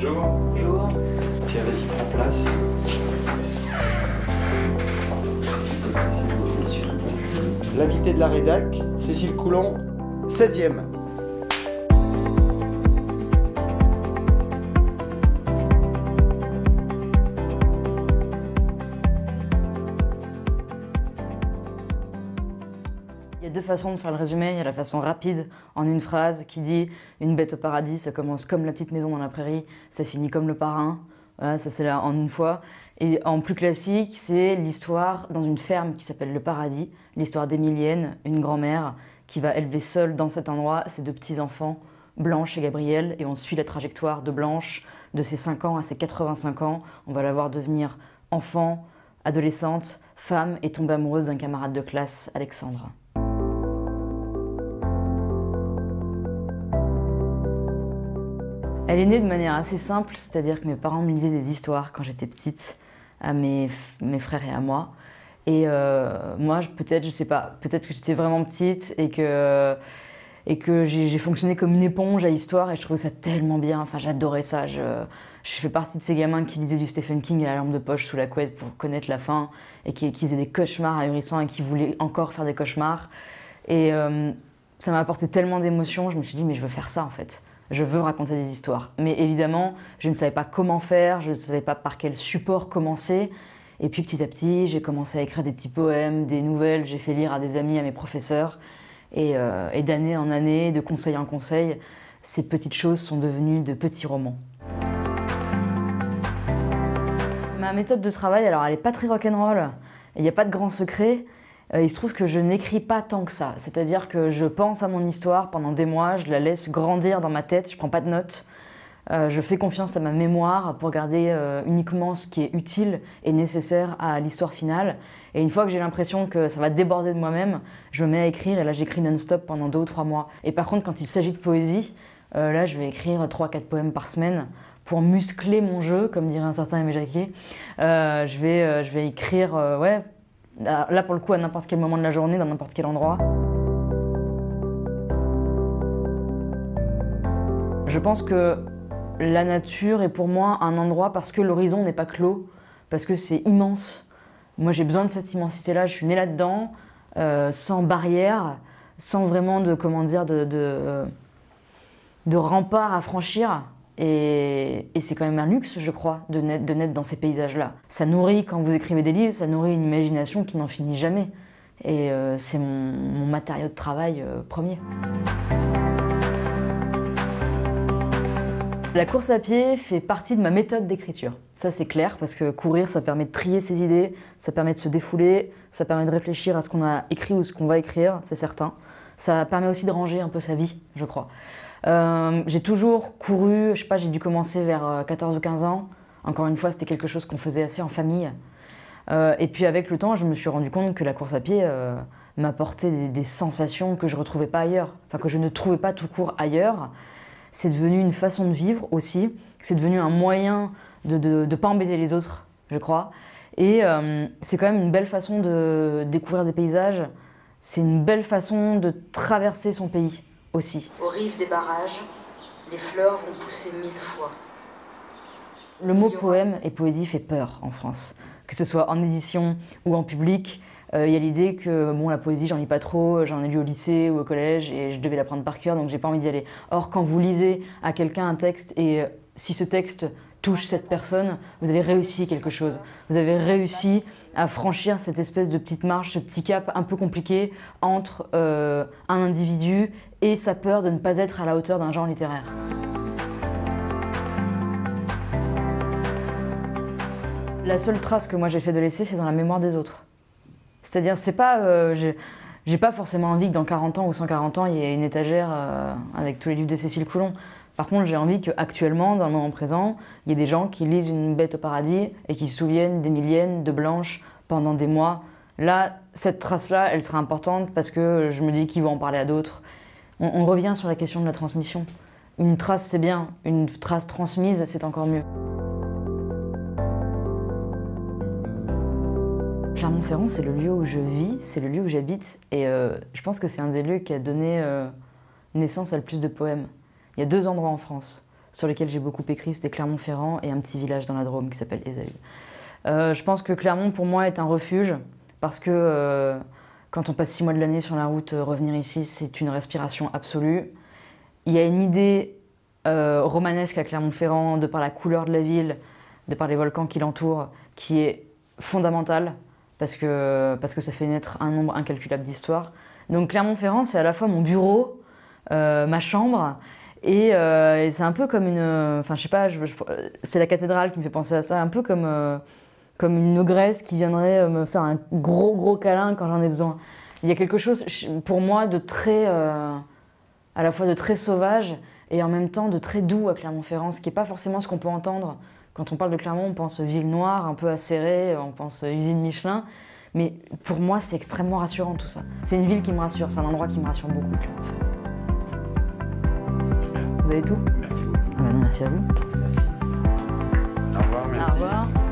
Bonjour. Bonjour. Tiens, vas-y, prends place. L'invité de la rédac, Cécile Coulon, 16e. Il y a deux façons de faire le résumé. Il y a la façon rapide, en une phrase, qui dit « Une bête au paradis, ça commence comme la petite maison dans la prairie, ça finit comme le parrain ». Voilà, ça c'est là en une fois. Et en plus classique, c'est l'histoire dans une ferme qui s'appelle le Paradis, l'histoire d'Émilienne, une grand-mère qui va élever seule dans cet endroit ses deux petits-enfants, Blanche et Gabriel, et on suit la trajectoire de Blanche de ses 5 ans à ses 85 ans. On va la voir devenir enfant, adolescente, femme et tomber amoureuse d'un camarade de classe, Alexandre. Elle est née de manière assez simple, c'est-à-dire que mes parents me lisaient des histoires quand j'étais petite, à mes frères et à moi. Et moi, peut-être, je sais pas, peut-être que j'étais vraiment petite et que j'ai fonctionné comme une éponge à l'histoire et je trouvais ça tellement bien, enfin j'adorais ça. Je fais partie de ces gamins qui lisaient du Stephen King à la lampe de poche sous la couette pour connaître la fin et qui faisaient des cauchemars ahurissants et qui voulaient encore faire des cauchemars. Et ça m'a apporté tellement d'émotions, je me suis dit mais je veux faire ça en fait. Je veux raconter des histoires. Mais évidemment, je ne savais pas comment faire, je ne savais pas par quel support commencer. Et puis petit à petit, j'ai commencé à écrire des petits poèmes, des nouvelles, j'ai fait lire à des amis, à mes professeurs. Et d'année en année, de conseil en conseil, ces petites choses sont devenues de petits romans. Ma méthode de travail, alors elle n'est pas très rock'n'roll, il n'y a pas de grand secret. Il se trouve que je n'écris pas tant que ça, c'est-à-dire que je pense à mon histoire pendant des mois, je la laisse grandir dans ma tête, je ne prends pas de notes. Je fais confiance à ma mémoire pour garder uniquement ce qui est utile et nécessaire à l'histoire finale. Et une fois que j'ai l'impression que ça va déborder de moi-même, je me mets à écrire et là j'écris non-stop pendant 2 ou 3 mois. Et par contre, quand il s'agit de poésie, là je vais écrire 3-4 poèmes par semaine pour muscler mon jeu, comme dirait un certain Aimé Jacquet. Je vais écrire, ouais, là pour le coup à n'importe quel moment de la journée, dans n'importe quel endroit. Je pense que la nature est pour moi un endroit parce que l'horizon n'est pas clos, parce que c'est immense. Moi j'ai besoin de cette immensité-là, je suis née là-dedans, sans barrière, sans vraiment de, comment dire, de rempart à franchir. Et c'est quand même un luxe, je crois, de naître dans ces paysages-là. Ça nourrit, quand vous écrivez des livres, ça nourrit une imagination qui n'en finit jamais. Et c'est mon matériau de travail premier. La course à pied fait partie de ma méthode d'écriture. Ça c'est clair, parce que courir, ça permet de trier ses idées, ça permet de se défouler, ça permet de réfléchir à ce qu'on a écrit ou ce qu'on va écrire, c'est certain. Ça permet aussi de ranger un peu sa vie, je crois. J'ai toujours couru, je sais pas, j'ai dû commencer vers 14 ou 15 ans. Encore une fois, c'était quelque chose qu'on faisait assez en famille. Et puis avec le temps, je me suis rendu compte que la course à pied m'apportait des sensations que je ne retrouvais pas ailleurs, enfin que je ne trouvais pas tout court ailleurs. C'est devenu une façon de vivre aussi, c'est devenu un moyen de ne pas embêter les autres, je crois. Et c'est quand même une belle façon de découvrir des paysages, c'est une belle façon de traverser son pays aussi. Aux rives des barrages, les fleurs vont pousser 1000 fois. Le mot poème et poésie fait peur en France, que ce soit en édition ou en public. Il y a l'idée que bon, la poésie, j'en lis pas trop, j'en ai lu au lycée ou au collège et je devais l'apprendre par cœur, donc j'ai pas envie d'y aller. Or, quand vous lisez à quelqu'un un texte et si ce texte touche cette personne, vous avez réussi quelque chose. Vous avez réussi à franchir cette espèce de petite marche, ce petit cap un peu compliqué entre un individu et sa peur de ne pas être à la hauteur d'un genre littéraire. La seule trace que moi j'essaie de laisser, c'est dans la mémoire des autres. C'est-à-dire, c'est pas, j'ai pas forcément envie que dans 40 ans ou 140 ans, il y ait une étagère avec tous les livres de Cécile Coulon. Par contre, j'ai envie qu'actuellement, dans le moment présent, il y ait des gens qui lisent Une bête au paradis et qui se souviennent d'Émilienne, de Blanche pendant des mois. Là, cette trace-là, elle sera importante parce que je me dis qu'ils vont en parler à d'autres. On revient sur la question de la transmission. Une trace, c'est bien. Une trace transmise, c'est encore mieux. Clermont-Ferrand, c'est le lieu où je vis, c'est le lieu où j'habite. Et je pense que c'est un des lieux qui a donné naissance à le plus de poèmes. Il y a 2 endroits en France. sur lesquels j'ai beaucoup écrit, c'était Clermont-Ferrand et un petit village dans la Drôme qui s'appelle Ésaü. Je pense que Clermont, pour moi, est un refuge parce que quand on passe 6 mois de l'année sur la route, revenir ici, c'est une respiration absolue. Il y a une idée romanesque à Clermont-Ferrand, de par la couleur de la ville, de par les volcans qui l'entourent, qui est fondamentale parce que ça fait naître un nombre incalculable d'histoires. Donc Clermont-Ferrand, c'est à la fois mon bureau, ma chambre, et c'est un peu comme une... Enfin, je sais pas, c'est la cathédrale qui me fait penser à ça, un peu comme une ogresse qui viendrait me faire un gros câlin quand j'en ai besoin. Il y a quelque chose, pour moi, de très... à la fois de très sauvage et en même temps de très doux à Clermont-Ferrand, ce qui n'est pas forcément ce qu'on peut entendre. Quand on parle de Clermont, on pense ville noire, un peu acérée, on pense usine Michelin. Mais pour moi, c'est extrêmement rassurant tout ça. C'est une ville qui me rassure, c'est un endroit qui me rassure beaucoup, Clermont-Ferrand. Vous avez tout ? Merci beaucoup. Ah bah non, merci à vous. Merci. Au revoir, merci. Au revoir.